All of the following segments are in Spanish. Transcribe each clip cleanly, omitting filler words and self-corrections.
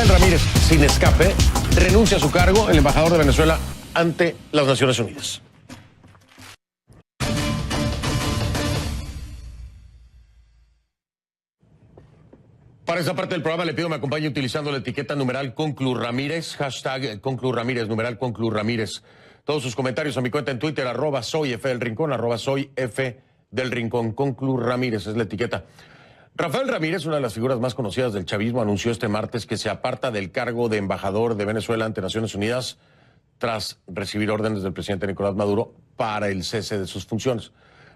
Rafael Ramírez, sin escape, renuncia a su cargo, el embajador de Venezuela ante las Naciones Unidas. Para esta parte del programa le pido me acompañe utilizando la etiqueta numeral #ConcluRamírez, hashtag #ConcluRamírez, numeral #ConcluRamírez. Todos sus comentarios a mi cuenta en Twitter, @soyfdelrincón, @soyfdelrincón. ConcluRamírez es la etiqueta. Rafael Ramírez, una de las figuras más conocidas del chavismo, anunció este martes que se aparta del cargo de embajador de Venezuela ante Naciones Unidas tras recibir órdenes del presidente Nicolás Maduro para el cese de sus funciones.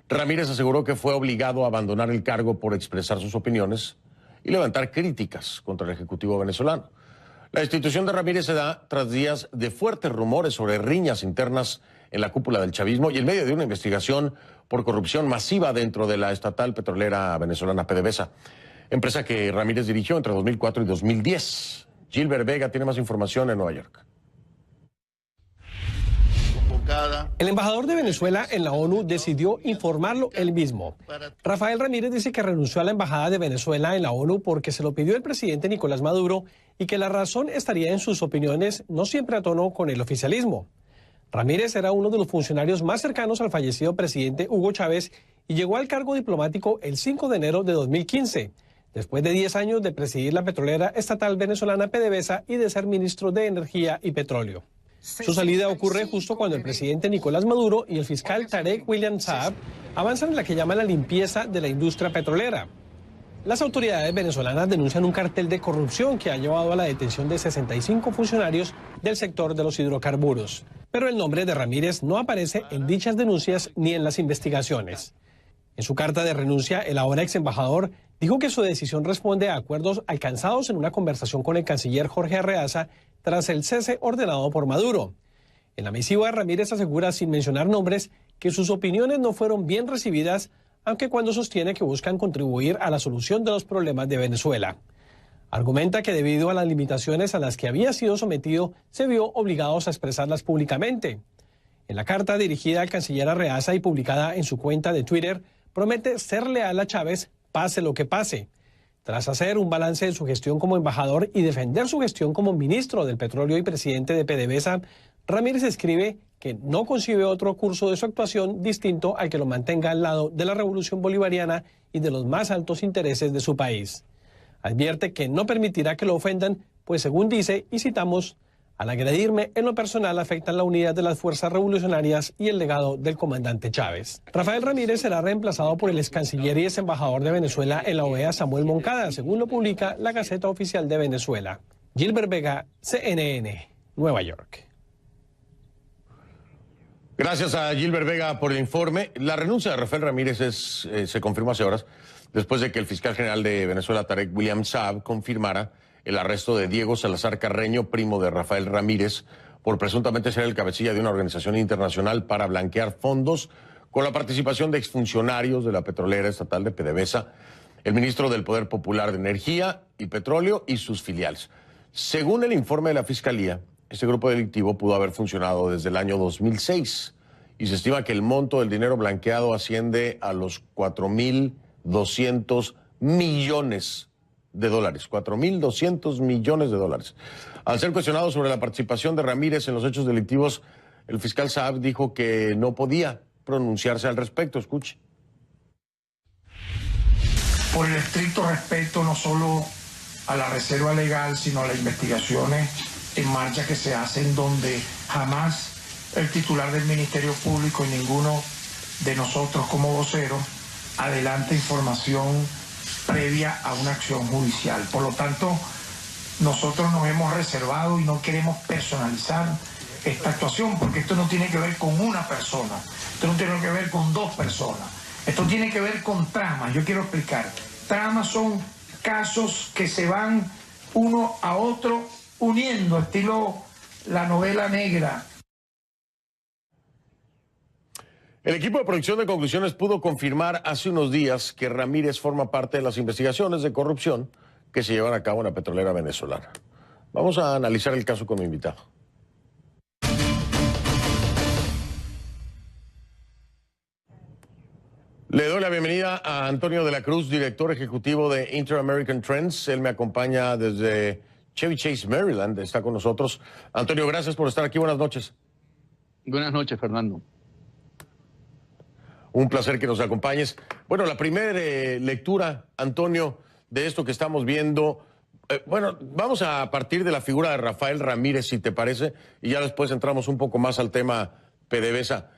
Ramírez aseguró que fue obligado a abandonar el cargo por expresar sus opiniones y levantar críticas contra el Ejecutivo venezolano. La destitución de Ramírez se da tras días de fuertes rumores sobre riñas internas en la cúpula del chavismo y en medio de una investigación por corrupción masiva dentro de la estatal petrolera venezolana PDVSA, empresa que Ramírez dirigió entre 2004 y 2010. Gilbert Vega tiene más información en Nueva York. El embajador de Venezuela en la ONU decidió informarlo él mismo. Rafael Ramírez dice que renunció a la embajada de Venezuela en la ONU porque se lo pidió el presidente Nicolás Maduro y que la razón estaría en sus opiniones no siempre a tono con el oficialismo. Ramírez era uno de los funcionarios más cercanos al fallecido presidente Hugo Chávez y llegó al cargo diplomático el 5 de enero de 2015, después de 10 años de presidir la petrolera estatal venezolana PDVSA y de ser ministro de Energía y Petróleo. Su salida ocurre justo cuando el presidente Nicolás Maduro y el fiscal Tarek William Saab avanzan en la que llaman la limpieza de la industria petrolera. Las autoridades venezolanas denuncian un cartel de corrupción que ha llevado a la detención de 65 funcionarios del sector de los hidrocarburos. Pero el nombre de Ramírez no aparece en dichas denuncias ni en las investigaciones. En su carta de renuncia, el ahora ex embajador dijo que su decisión responde a acuerdos alcanzados en una conversación con el canciller Jorge Arreaza tras el cese ordenado por Maduro. En la misiva, Ramírez asegura, sin mencionar nombres, que sus opiniones no fueron bien recibidas, aunque cuando sostiene que buscan contribuir a la solución de los problemas de Venezuela. Argumenta que debido a las limitaciones a las que había sido sometido, se vio obligado a expresarlas públicamente. En la carta dirigida al canciller Arreaza y publicada en su cuenta de Twitter, promete ser leal a Chávez, pase lo que pase. Tras hacer un balance de su gestión como embajador y defender su gestión como ministro del Petróleo y presidente de PDVSA, Ramírez escribe que no concibe otro curso de su actuación distinto al que lo mantenga al lado de la revolución bolivariana y de los más altos intereses de su país. Advierte que no permitirá que lo ofendan, pues según dice, y citamos, al agredirme en lo personal afectan la unidad de las fuerzas revolucionarias y el legado del comandante Chávez. Rafael Ramírez será reemplazado por el ex canciller y ex embajador de Venezuela en la OEA, Samuel Moncada, según lo publica la Gaceta Oficial de Venezuela. Gilbert Vega, CNN, Nueva York. Gracias a Gilbert Vega por el informe. La renuncia de Rafael Ramírez se confirmó hace horas, después de que el fiscal general de Venezuela, Tarek William Saab, confirmara el arresto de Diego Salazar Carreño, primo de Rafael Ramírez, por presuntamente ser el cabecilla de una organización internacional para blanquear fondos con la participación de exfuncionarios de la petrolera estatal de PDVSA, el ministro del Poder Popular de Energía y Petróleo y sus filiales. Según el informe de la Fiscalía, este grupo delictivo pudo haber funcionado desde el año 2006 y se estima que el monto del dinero blanqueado asciende a los 4.200 millones de dólares, 4.200 millones de dólares. Al ser cuestionado sobre la participación de Ramírez en los hechos delictivos, el fiscal Saab dijo que no podía pronunciarse al respecto. Escuche. Por el estricto respeto no solo a la reserva legal, sino a las investigaciones en marcha que se hacen, donde jamás el titular del Ministerio Público y ninguno de nosotros como voceros adelanta información previa a una acción judicial. Por lo tanto, nosotros nos hemos reservado y no queremos personalizar esta actuación, porque esto no tiene que ver con una persona, esto no tiene que ver con dos personas, esto tiene que ver con tramas. Yo quiero explicar. Tramas son casos que se van uno a otro uniendo, estilo la novela negra. El equipo de producción de Conclusiones pudo confirmar hace unos días que Ramírez forma parte de las investigaciones de corrupción que se llevan a cabo en la petrolera venezolana. Vamos a analizar el caso con mi invitado. Le doy la bienvenida a Antonio de la Cruz, director ejecutivo de Inter-American Trends. Él me acompaña desde Chevy Chase, Maryland, está con nosotros. Antonio, gracias por estar aquí. Buenas noches. Buenas noches, Fernando. Un placer que nos acompañes. Bueno, la primera lectura, Antonio, de esto que estamos viendo. Bueno, vamos a partir de la figura de Rafael Ramírez, si te parece, y ya después entramos un poco más al tema PDVSA.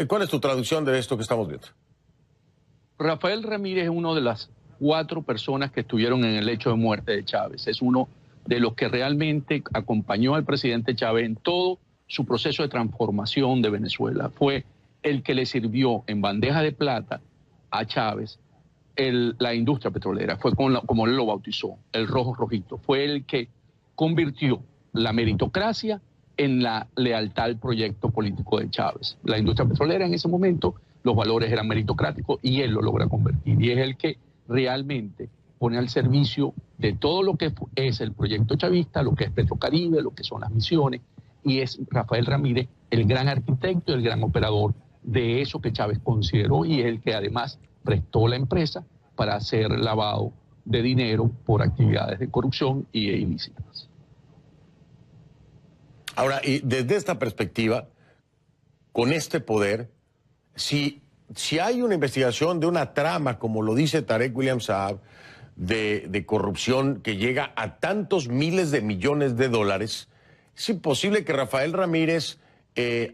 ¿Cuál es tu traducción de esto que estamos viendo? Rafael Ramírez es uno de las 4 personas que estuvieron en el lecho de muerte de Chávez. Es uno de los que realmente acompañó al presidente Chávez en todo su proceso de transformación de Venezuela. Fue el que le sirvió en bandeja de plata a Chávez la industria petrolera. Fue como él lo bautizó, el rojo rojito. Fue el que convirtió la meritocracia en la lealtad al proyecto político de Chávez. La industria petrolera en ese momento, los valores eran meritocráticos y él lo logra convertir. Y es el que realmente pone al servicio de todo lo que es el proyecto chavista, lo que es Petrocaribe, lo que son las misiones, y es Rafael Ramírez el gran arquitecto, el gran operador de eso que Chávez consideró, y es el que además prestó la empresa para hacer lavado de dinero por actividades de corrupción y ilícitas. Ahora, y desde esta perspectiva, con este poder, si hay una investigación de una trama, como lo dice Tarek William Saab, de corrupción que llega a tantos miles de millones de dólares, es imposible que Rafael Ramírez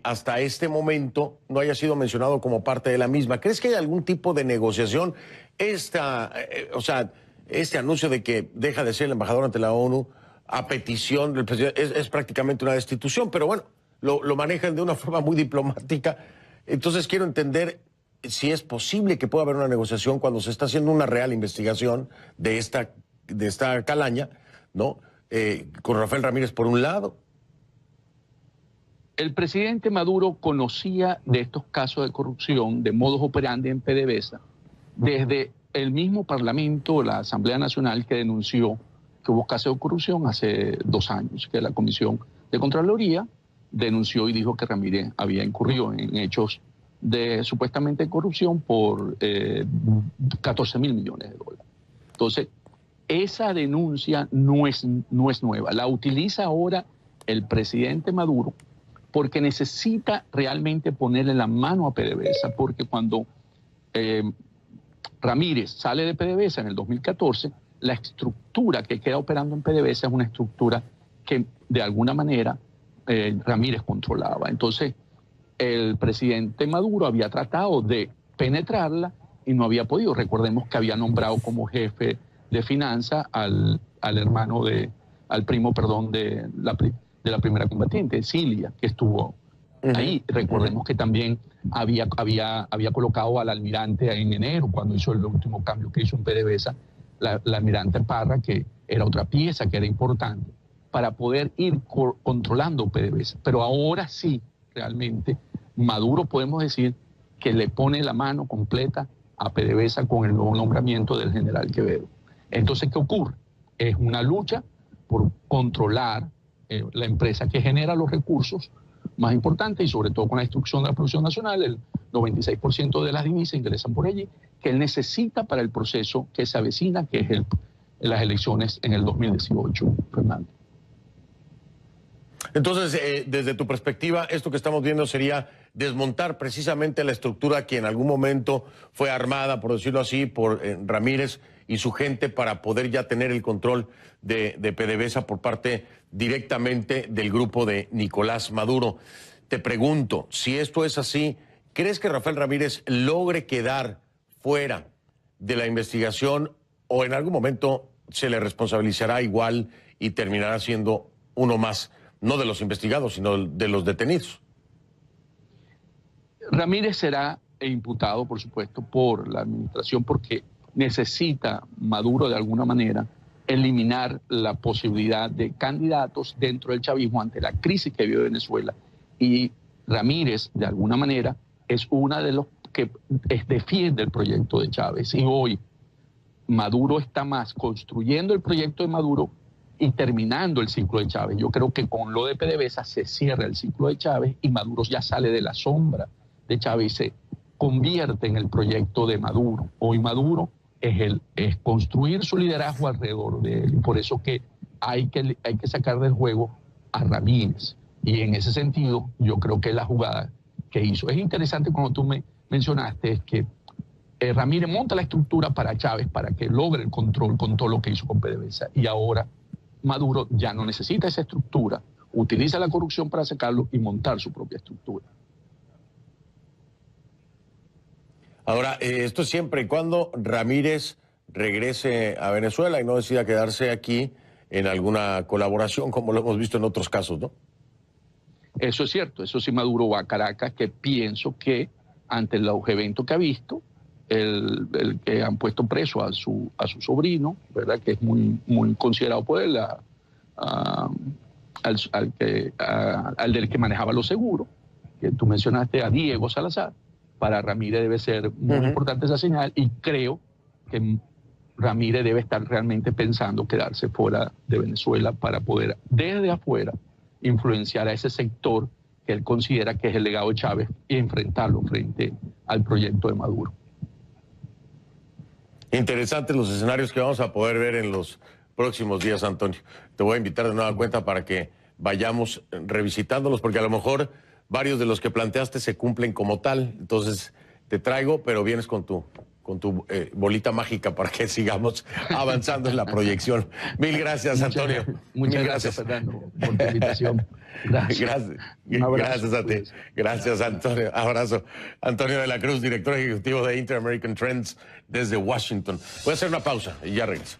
hasta este momento no haya sido mencionado como parte de la misma. ¿Crees que hay algún tipo de negociación? Este anuncio de que deja de ser el embajador ante la ONU a petición del presidente es prácticamente una destitución, pero bueno, lo manejan de una forma muy diplomática. Entonces quiero entender si es posible que pueda haber una negociación cuando se está haciendo una real investigación de esta calaña, ¿no? Con Rafael Ramírez por un lado. El presidente Maduro conocía de estos casos de corrupción, de modus operandi en PDVSA, desde el mismo Parlamento, la Asamblea Nacional, que denunció que hubo casos de corrupción hace 2 años, que la Comisión de Contraloría denunció y dijo que Ramírez había incurrido en hechos de supuestamente corrupción por 14.000 millones de dólares. Entonces, esa denuncia no es nueva. La utiliza ahora el presidente Maduro porque necesita realmente ponerle la mano a PDVSA, porque cuando Ramírez sale de PDVSA en el 2014, la estructura que queda operando en PDVSA es una estructura que de alguna manera Ramírez controlaba. Entonces, el presidente Maduro había tratado de penetrarla y no había podido. Recordemos que había nombrado como jefe de finanzas al primo de la primera combatiente, Cilia, que estuvo ahí. Recordemos que también había colocado al almirante en enero, cuando hizo el último cambio que hizo en PDVSA, la almirante Parra, que era otra pieza que era importante, para poder ir controlando PDVSA. Pero ahora sí, realmente, Maduro podemos decir que le pone la mano completa a PDVSA con el nuevo nombramiento del general Quevedo. Entonces, ¿qué ocurre? Es una lucha por controlar la empresa que genera los recursos más importantes, y sobre todo con la destrucción de la producción nacional, el 96% de las divisas ingresan por allí, que él necesita para el proceso que se avecina, que es las elecciones en el 2018, Fernando. Entonces, desde tu perspectiva, esto que estamos viendo sería desmontar precisamente la estructura que en algún momento fue armada, por decirlo así, por Ramírez y su gente para poder ya tener el control de PDVSA por parte directamente del grupo de Nicolás Maduro. Te pregunto, si esto es así, ¿crees que Rafael Ramírez logre quedar fuera de la investigación o en algún momento se le responsabilizará igual y terminará siendo uno más? No de los investigados, sino de los detenidos. Ramírez será imputado, por supuesto, por la administración, porque necesita Maduro de alguna manera eliminar la posibilidad de candidatos dentro del chavismo ante la crisis que vive Venezuela. Y Ramírez, de alguna manera, es una de los que defiende el proyecto de Chávez. Y hoy Maduro está más construyendo el proyecto de Maduro y terminando el ciclo de Chávez. Yo creo que con lo de PDVSA se cierra el ciclo de Chávez y Maduro ya sale de la sombra de Chávez y se convierte en el proyecto de Maduro. Hoy Maduro es construir su liderazgo alrededor de él. Y por eso que hay que sacar del juego a Ramírez. Y en ese sentido, yo creo que la jugada que hizo. Es interesante cuando tú me mencionaste, es que Ramírez monta la estructura para Chávez para que logre el control con todo lo que hizo con PDVSA. Y ahora Maduro ya no necesita esa estructura, utiliza la corrupción para sacarlo y montar su propia estructura. Ahora, esto siempre y cuando Ramírez regrese a Venezuela y no decida quedarse aquí en alguna colaboración, como lo hemos visto en otros casos, ¿no? Eso es cierto, eso sí, Maduro va a Caracas, que pienso que ante los eventos que ha visto, el que han puesto preso a su sobrino, ¿verdad?, que es muy considerado por él, al del que manejaba los seguros, que tú mencionaste, a Diego Salazar. Para Ramírez debe ser muy importante esa señal, y creo que Ramírez debe estar realmente pensando quedarse fuera de Venezuela para poder desde afuera influenciar a ese sector que él considera que es el legado de Chávez y enfrentarlo frente al proyecto de Maduro. Interesantes los escenarios que vamos a poder ver en los próximos días, Antonio. Te voy a invitar de nueva cuenta para que vayamos revisitándolos, porque a lo mejor varios de los que planteaste se cumplen como tal. Entonces te traigo, pero vienes con tu bolita mágica para que sigamos avanzando en la proyección. Mil gracias, Antonio. Muchas gracias, Fernando, por tu invitación. Gracias. Gracias a ti. Gracias, Antonio. Abrazo. Antonio de la Cruz, director ejecutivo de Inter-American Trends desde Washington. Voy a hacer una pausa y ya regreso.